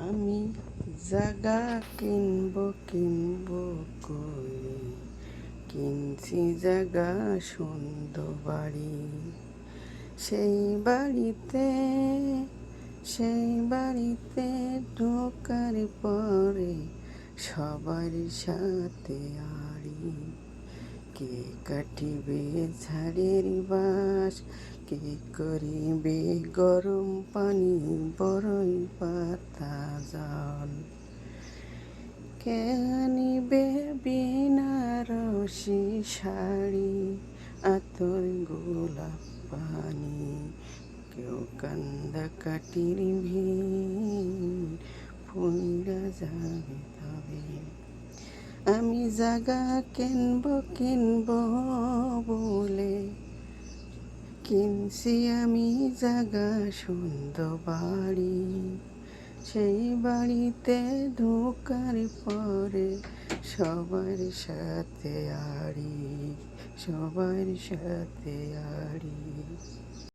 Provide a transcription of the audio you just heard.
আমি জাগা কিনবো করে কিনছি জাগা সুন্দর বাড়ি। সেই বাড়িতে সেই বাড়িতে ঢোকার পরে সবার সাথে আড়ি। কে কাটিবে ঝাড়ের বাঁশ, কে করিবে গরম পানি বড়ই পাতা জল, কে আনিবে বেনারসি শাড়ি আতর গোলাপ পানি। কেউ কান্দা কাটির ভিড় ফুইরা যাবে তবে। আমি জাগা কিনবো বলে কিনছি আমি জাগা সুন্দর বাড়ি। সেই বাড়িতে ঢোকার পরে সবার সাথে আড়ি, সবার সাথে আড়ি।